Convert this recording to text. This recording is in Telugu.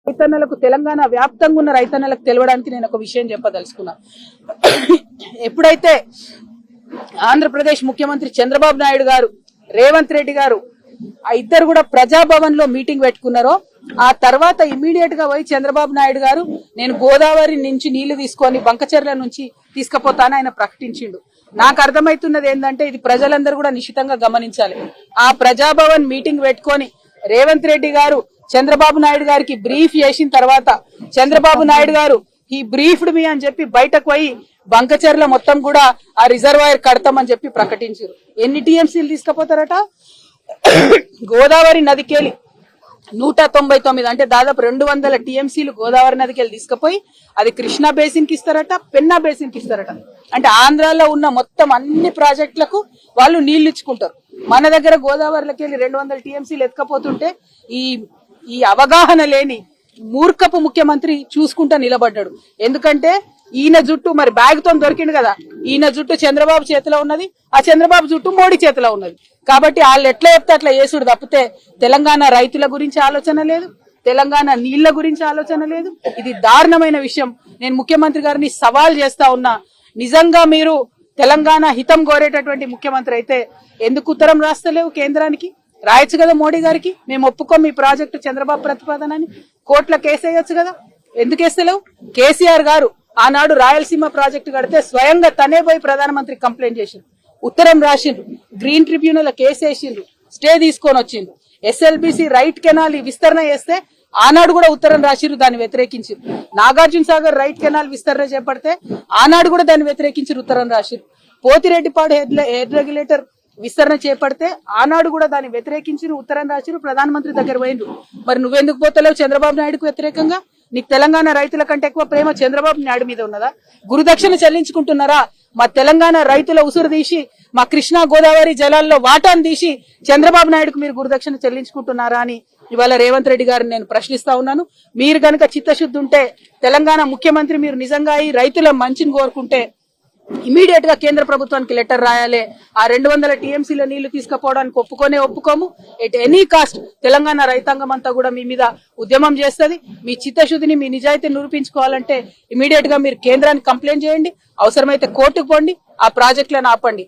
రైతన్నలకు తెలంగాణ వ్యాప్తంగా ఉన్న రైతన్నలకు తెలవడానికి నేను ఒక విషయం చెప్పదలుచుకున్నా. ఎప్పుడైతే ఆంధ్రప్రదేశ్ ముఖ్యమంత్రి చంద్రబాబు నాయుడు గారు, రేవంత్ రెడ్డి గారు ఆ ఇద్దరు కూడా ప్రజాభవన్ లో మీటింగ్ పెట్టుకున్నారో ఆ తర్వాత ఇమీడియట్ గా పోయి చంద్రబాబు నాయుడు గారు నేను గోదావరి నుంచి నీళ్లు తీసుకొని బంకచెర్ల నుంచి తీసుకుపోతానని ఆయన ప్రకటించిండు. నాకు అర్థమవుతున్నది ఏంటంటే ఇది ప్రజలందరూ కూడా నిశితంగా గమనించాలి. ఆ ప్రజాభవన్ మీటింగ్ పెట్టుకొని రేవంత్ రెడ్డి గారు చంద్రబాబు నాయుడు గారికి బ్రీఫ్ చేసిన తర్వాత చంద్రబాబు నాయుడు గారు ఈ బ్రీఫ్డ్ మీ అని చెప్పి బయటకు పోయి బంకచెర్ల మొత్తం కూడా ఆ రిజర్వాయర్ కడతామని చెప్పి ప్రకటించారు. ఎన్ని టీఎంసీలు తీసుకుపోతారట? గోదావరి నదికెళ్ళి 199 అంటే దాదాపు 200 టీఎంసీలు గోదావరి నదికెళ్ళి తీసుకుపోయి అది కృష్ణా బేసిన్ కి ఇస్తారట, పెన్నా బేసిన్ కి ఇస్తారట. అంటే ఆంధ్రాలో ఉన్న మొత్తం అన్ని ప్రాజెక్టులకు వాళ్ళు నీళ్లు ఇచ్చుకుంటారు. మన దగ్గర గోదావరిలోకి వెళ్ళి 200 టీఎంసీలు ఎత్తుకపోతుంటే ఈ అవగాహన లేని మూర్ఖపు ముఖ్యమంత్రి చూసుకుంటా నిలబడ్డాడు. ఎందుకంటే ఈయన జుట్టు మరి బ్యాగ్ తో దొరికిండు కదా, ఈయన జుట్టు చంద్రబాబు చేతిలో ఉన్నది, ఆ చంద్రబాబు జుట్టు మోడీ చేతిలో ఉన్నది. కాబట్టి వాళ్ళు ఎట్లా చెప్తే అట్లా చేసుడు తప్పితే తెలంగాణ రైతుల గురించి ఆలోచన లేదు, తెలంగాణ నీళ్ల గురించి ఆలోచన లేదు. ఇది దారుణమైన విషయం. నేను ముఖ్యమంత్రి గారిని సవాల్ చేస్తా ఉన్నా, నిజంగా మీరు తెలంగాణ హితం కోరేటటువంటి ముఖ్యమంత్రి అయితే ఎందుకు ఉత్తరం రాస్తలేవు కేంద్రానికి? రాయొచ్చు కదా మోడీ గారికి, మేము ఒప్పుకోం మీ ప్రాజెక్టు చంద్రబాబు ప్రతిపాదనని, కోర్టులో కేసు వేయొచ్చు కదా, ఎందుకు వేస్తలేవు? కేసీఆర్ గారు ఆనాడు రాయలసీమ ప్రాజెక్టు కడితే స్వయంగా తనే పోయి ప్రధానమంత్రి కంప్లైంట్ చేసిండ్రు, ఉత్తరం రాసిండ్రు, గ్రీన్ ట్రిబ్యునల్ కేసు వేసిండ్రు, స్టే తీసుకొని వచ్చిండ్రు. ఎస్ఎల్బిసి రైట్ కెనాల్ విస్తరణ చేస్తే ఆనాడు కూడా ఉత్తరం రాసిరు, దాన్ని వ్యతిరేకించారు. నాగార్జున సాగర్ రైట్ కెనాల్ విస్తరణ చేపడితే ఆనాడు కూడా దాన్ని వ్యతిరేకించి ఉత్తరం రాసిరు. పోతిరెడ్డిపాడు హెడ్ రెగ్యులేటర్ విస్తరణ చేపడితే ఆనాడు కూడా దాన్ని వ్యతిరేకించి ఉత్తరం రాసిరు, ప్రధానమంత్రి దగ్గర పోయిండ్రు. మరి నువ్వెందుకు పోతలేవు చంద్రబాబు నాయుడుకు వ్యతిరేకంగా? నీకు తెలంగాణ రైతుల కంటే ఎక్కువ ప్రేమ చంద్రబాబు నాయుడు మీద ఉన్నదా? గురుదక్షిణ చెల్లించుకుంటున్నారా? మా తెలంగాణ రైతుల ఉసురు తీసి మా కృష్ణా గోదావరి జలాల్లో వాటాను తీసి చంద్రబాబు నాయుడుకు మీరు గురుదక్షిణ చెల్లించుకుంటున్నారా అని ఇవాళ రేవంత్ రెడ్డి గారిని నేను ప్రశ్నిస్తా ఉన్నాను. మీరు గనక చిత్తశుద్ధి ఉంటే, తెలంగాణ ముఖ్యమంత్రి మీరు నిజంగా ఈ రైతుల మంచిని కోరుకుంటే ఇమీడియట్ గా కేంద్ర ప్రభుత్వానికి లెటర్ రాయాలి. ఆ 200 టీఎంసీల నీళ్లు తీసుకుపోవడానికి ఒప్పుకోము. ఎట్ ఎనీ కాస్ట్ తెలంగాణ రైతాంగం అంతా కూడా మీ మీద ఉద్యమం చేస్తుంది. మీ చిత్తశుద్ధిని, మీ నిజాయితీని నిరూపించుకోవాలంటే ఇమీడియట్ గా మీరు కేంద్రానికి కంప్లైంట్ చేయండి, అవసరమైతే కోర్టుకు పోండి, ఆ ప్రాజెక్టులను ఆపండి.